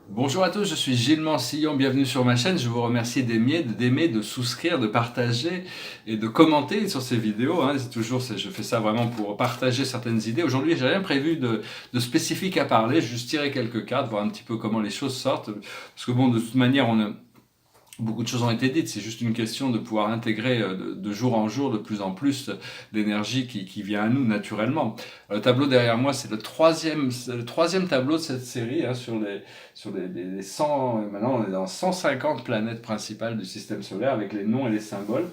Bonjour à tous, je suis Gilles Mansillon, bienvenue sur ma chaîne. Je vous remercie d'aimer, de souscrire, de partager et de commenter sur ces vidéos. Je fais ça vraiment pour partager certaines idées. Aujourd'hui, j'ai rien prévu de spécifique à parler, juste tirer quelques cartes, voir un petit peu comment les choses sortent. Parce que bon, de toute manière, beaucoup de choses ont été dites, c'est juste une question de pouvoir intégrer de jour en jour de plus en plus l'énergie qui vient à nous naturellement. Le tableau derrière moi, c'est le troisième tableau de cette série sur les 100, maintenant on est dans 150 planètes principales du système solaire avec les noms et les symboles.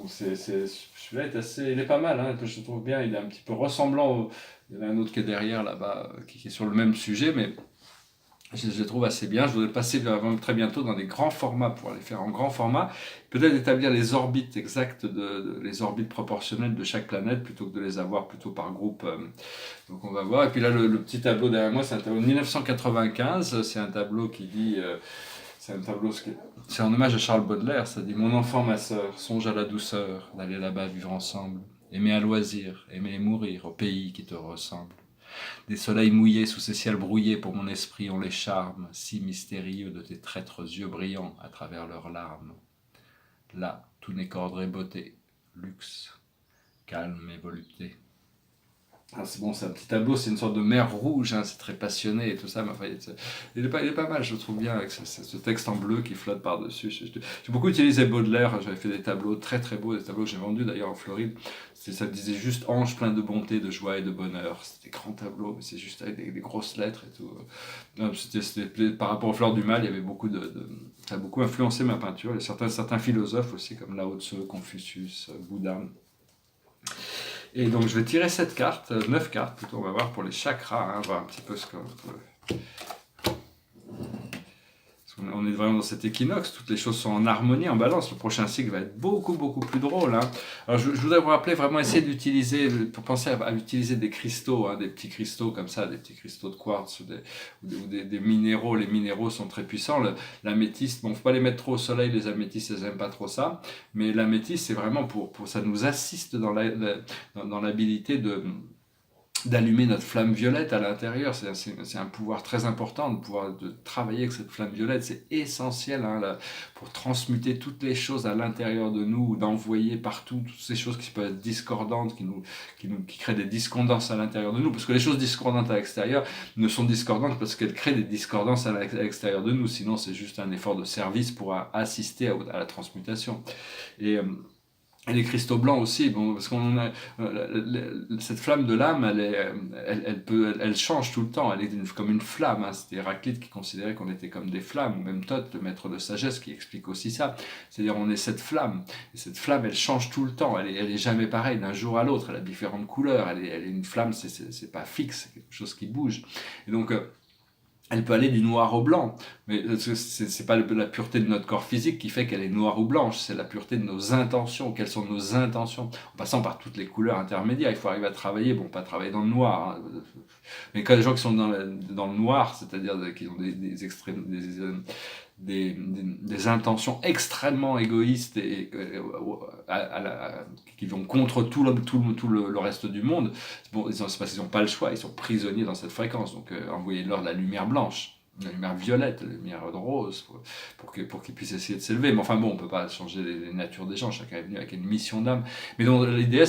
Celui-là est assez, il est pas mal, hein, je trouve bien, il est un petit peu ressemblant il y en a un autre qui est derrière là-bas, qui est sur le même sujet, mais je les trouve assez bien. Je voudrais passer très bientôt dans des grands formats pour les faire en grand format. Peut-être établir les orbites exactes, les orbites proportionnelles de chaque planète plutôt que de les avoir plutôt par groupe. Donc on va voir. Et puis là, le petit tableau derrière moi, c'est un tableau de 1995. C'est un tableau qui dit. C'est un hommage à Charles Baudelaire. Ça dit: Mon enfant, ma sœur, songe à la douceur d'aller là-bas vivre ensemble. Aimer à loisir, aimer mourir au pays qui te ressemble. Des soleils mouillés sous ces ciels brouillés, pour mon esprit ont les charmes si mystérieux de tes traîtres yeux brillants à travers leurs larmes. Là, tout n'est qu'ordre et beauté, luxe, calme et volupté. Ah, c'est bon, c'est un petit tableau, c'est une sorte de mer rouge, hein, c'est très passionné et tout ça. Mais enfin, il est pas mal, je trouve bien, avec ce texte en bleu qui flotte par-dessus. J'ai beaucoup utilisé Baudelaire, j'avais fait des tableaux très très beaux, des tableaux que j'ai vendus d'ailleurs en Floride. Ça disait juste ange plein de bonté, de joie et de bonheur. C'était des grands tableaux, mais c'est juste avec des grosses lettres et tout. Non, par rapport aux fleurs du mal, il y avait ça a beaucoup influencé ma peinture. Il y a certains philosophes aussi, comme Lao Tse, Confucius, Bouddha. Et donc je vais tirer cette carte, 9 cartes plutôt, on va voir pour les chakras, hein, voir un petit peu ce qu'on peut. On est vraiment dans cet équinoxe, toutes les choses sont en harmonie, en balance. Le prochain cycle va être beaucoup plus drôle. Hein. Alors je voudrais vous rappeler, vraiment essayer d'utiliser, pour penser à utiliser des cristaux, hein, des petits cristaux comme ça, des petits cristaux de quartz ou des minéraux. Les minéraux sont très puissants. L'améthyste, bon, faut pas les mettre trop au soleil, les améthystes, elles n'aiment pas trop ça. Mais l'améthyste, c'est vraiment ça nous assiste dans l'habilité d'allumer notre flamme violette à l'intérieur. C'est un pouvoir très important de travailler avec cette flamme violette. C'est essentiel, hein, pour transmuter toutes les choses à l'intérieur de nous, d'envoyer partout toutes ces choses qui peuvent être discordantes, qui créent des discordances à l'intérieur de nous. Parce que les choses discordantes à l'extérieur ne sont discordantes parce qu'elles créent des discordances à l'extérieur de nous. Sinon, c'est juste un effort de service pour assister à la transmutation. Et les cristaux blancs aussi, bon, parce qu'on a cette flamme de l'âme, elle change tout le temps. Elle est comme une flamme. Hein. C'était Héraclite qui considérait qu'on était comme des flammes, ou même Thoth, le maître de sagesse, qui explique aussi ça. C'est-à-dire, on est cette flamme. Et cette flamme, elle change tout le temps. Elle est jamais pareille d'un jour à l'autre. Elle a différentes couleurs. Elle est une flamme. C'est pas fixe. C'est quelque chose qui bouge. Et donc elle peut aller du noir au blanc, mais c'est pas la pureté de notre corps physique qui fait qu'elle est noire ou blanche, c'est la pureté de nos intentions. Quelles sont nos intentions? En passant par toutes les couleurs intermédiaires, il faut arriver à travailler, bon, pas travailler dans le noir, hein, mais quand les gens qui sont dans le noir, c'est-à-dire qui ont des extrêmes, des intentions extrêmement égoïstes et qui vont contre tout le reste du monde, bon, c'est parce qu'ils n'ont pas le choix, ils sont prisonniers dans cette fréquence. Donc envoyez-leur la lumière blanche, la lumière violette, la lumière rose, pour qu'ils puissent essayer de s'élever. Mais enfin bon, on ne peut pas changer les natures des gens, chacun est venu avec une mission d'âme. Mais donc l'idée,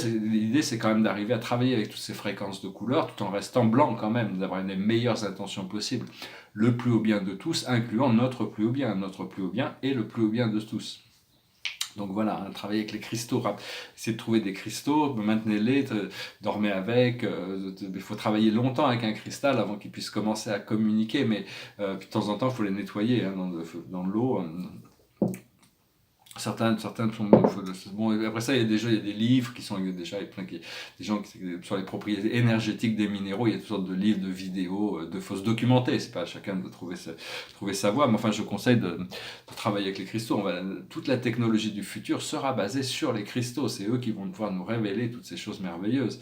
c'est quand même d'arriver à travailler avec toutes ces fréquences de couleurs, tout en restant blanc quand même, d'avoir les meilleures intentions possibles, le plus haut bien de tous, incluant notre plus haut bien et le plus haut bien de tous. Donc voilà, hein, travailler avec les cristaux, essayez de trouver des cristaux, maintenez-les, dormez avec. Il faut travailler longtemps avec un cristal avant qu'il puisse commencer à communiquer, mais de temps en temps, il faut les nettoyer, hein, dans l'eau. Certains sont bon. Après ça, il y a des livres qui sont déjà, il y a des gens sur les propriétés énergétiques des minéraux. Il y a toutes sortes de livres, de vidéos, de fausses documentés. C'est pas à chacun de trouver sa voie. Mais enfin, je conseille de travailler avec les cristaux. Toute la technologie du futur sera basée sur les cristaux. C'est eux qui vont pouvoir nous révéler toutes ces choses merveilleuses.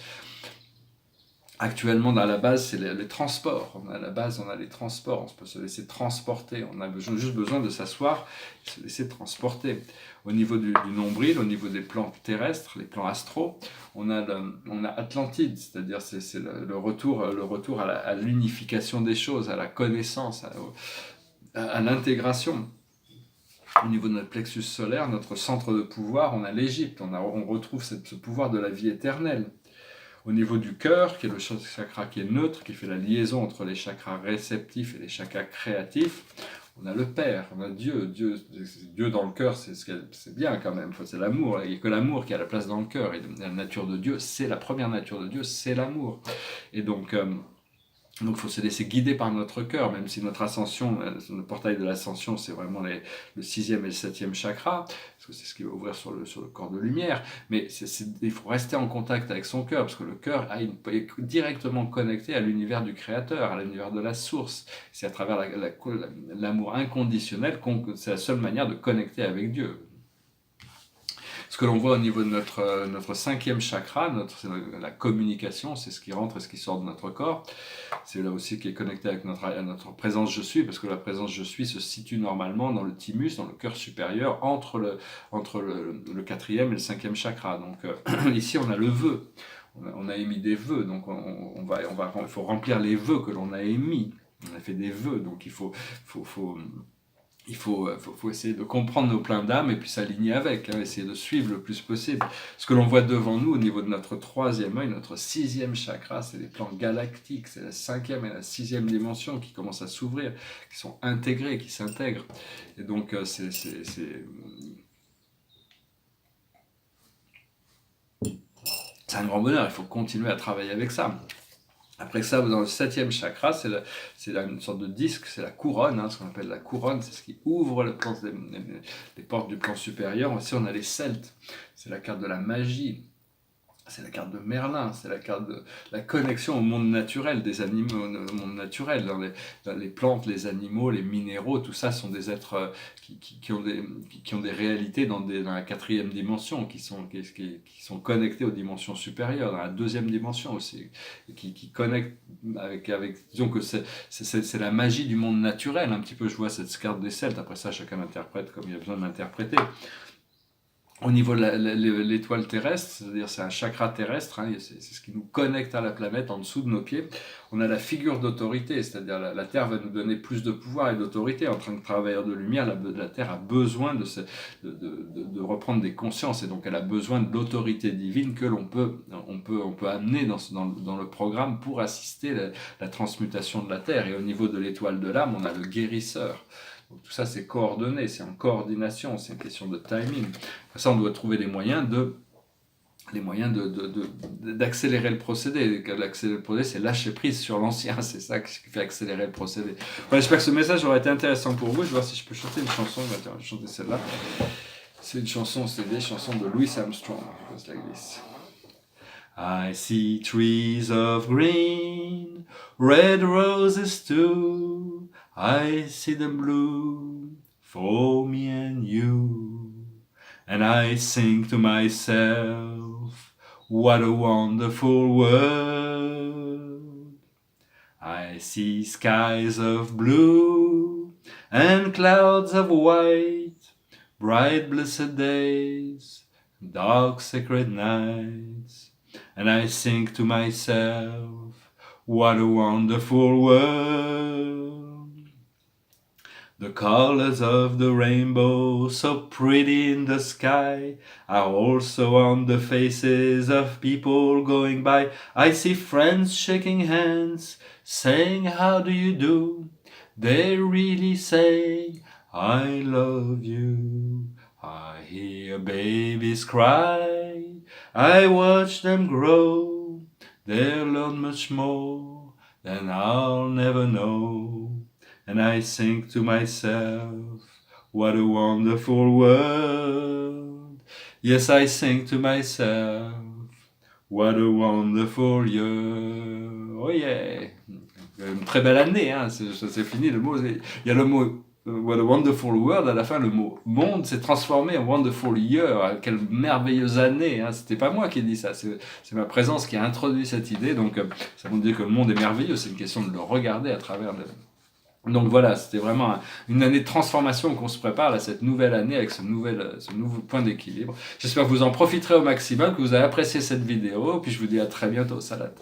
Actuellement, à la base, c'est les transports. À la base, on a les transports, on peut se laisser transporter. On a juste besoin de s'asseoir et se laisser transporter. Au niveau du nombril, au niveau des plans terrestres, les plans astraux, on a Atlantide, c'est-à-dire c'est le retour à l'unification des choses, à la connaissance, à l'intégration. Au niveau de notre plexus solaire, notre centre de pouvoir, on a l'Égypte, on retrouve ce pouvoir de la vie éternelle. Au niveau du cœur, qui est le chakra qui est neutre, qui fait la liaison entre les chakras réceptifs et les chakras créatifs, on a le Père, on a Dieu. Dieu dans le cœur, c'est bien quand même, c'est l'amour. Il n'y a que l'amour qui a la place dans le cœur. Et la nature de Dieu, c'est la première nature de Dieu, c'est l'amour. Et donc il faut se laisser guider par notre cœur, même si notre ascension, le portail de l'ascension, c'est vraiment le 6e et le 7e chakra, parce que c'est ce qui va ouvrir sur le corps de lumière. Mais il faut rester en contact avec son cœur, parce que le cœur est directement connecté à l'univers du Créateur, à l'univers de la source. C'est à travers l'amour inconditionnel c'est la seule manière de connecter avec Dieu. Ce que l'on voit au niveau de notre 5e chakra, c'est la communication, c'est ce qui rentre et ce qui sort de notre corps. C'est là aussi qui est connecté avec notre présence je suis, parce que la présence je suis se situe normalement dans le thymus, dans le cœur supérieur, entre le 4e et le 5e chakra. Donc ici on a le vœu, on a émis des vœux, donc il faut remplir les vœux que l'on a émis. On a fait des vœux, donc il faut essayer de comprendre nos plans d'âme et puis s'aligner avec, essayer de suivre le plus possible. Ce que l'on voit devant nous au niveau de notre 3e œil, notre 6e chakra, c'est les plans galactiques, c'est la 5e et la 6e dimension qui commencent à s'ouvrir, qui sont intégrés, qui s'intègrent. Et donc c'est un grand bonheur, il faut continuer à travailler avec ça. Après ça, dans le 7e chakra, c'est une sorte de disque, c'est la couronne, ce qu'on appelle la couronne, c'est ce qui ouvre les portes du plan supérieur. Aussi, on a les Celtes, c'est la carte de la magie, c'est la carte de Merlin, c'est la carte de la connexion au monde naturel, des animaux, au monde naturel. Dans les plantes, les animaux, les minéraux, tout ça sont des êtres qui ont des réalités dans la 4e dimension, qui sont connectés aux dimensions supérieures, dans la 2e dimension aussi, qui connectent disons que c'est la magie du monde naturel, un petit peu. Je vois cette carte des Celtes, après ça chacun l'interprète comme il a besoin de l'interpréter. Au niveau de l'étoile terrestre, c'est-à-dire c'est un chakra terrestre, c'est ce qui nous connecte à la planète en dessous de nos pieds. On a la figure d'autorité, c'est-à-dire la Terre va nous donner plus de pouvoir et d'autorité. En tant que travailleur de lumière, la Terre a besoin de reprendre des consciences, et donc elle a besoin de l'autorité divine que on peut amener dans le programme pour assister la transmutation de la Terre. Et au niveau de l'étoile de l'âme, on a le guérisseur. Donc tout ça, c'est coordonné, c'est en coordination, c'est une question de timing. Après ça, on doit trouver les moyens d'accélérer le procédé. L'accélérer le procédé, c'est lâcher prise sur l'ancien, c'est ça qui fait accélérer le procédé. Voilà, j'espère que ce message aura été intéressant pour vous. Je vais voir si je peux chanter une chanson. Je vais chanter celle-là. C'est des chansons de Louis Armstrong. Je passe like this. I see trees of green, red roses too. I see them bloom for me and you. And I think to myself, what a wonderful world. I see skies of blue and clouds of white, bright blessed days, dark sacred nights. And I think to myself, what a wonderful world. The colors of the rainbow, so pretty in the sky, are also on the faces of people going by. I see friends shaking hands, saying, how do you do? They really say, I love you. I hear babies cry, I watch them grow. They'll learn much more than I'll never know. And I think to myself, what a wonderful world. Yes, I think to myself, what a wonderful year. Oh yeah. Une très belle année, c'est fini le mot. Il y a le mot What a wonderful world, à la fin, le mot monde s'est transformé en wonderful year. Quelle merveilleuse année, hein. C'était pas moi qui ai dit ça, c'est ma présence qui a introduit cette idée. Donc, ça veut dire que le monde est merveilleux, c'est une question de le regarder à travers Donc voilà, c'était vraiment une année de transformation qu'on se prépare à cette nouvelle année avec ce nouveau point d'équilibre. J'espère que vous en profiterez au maximum, que vous avez apprécié cette vidéo, puis je vous dis à très bientôt, Salade.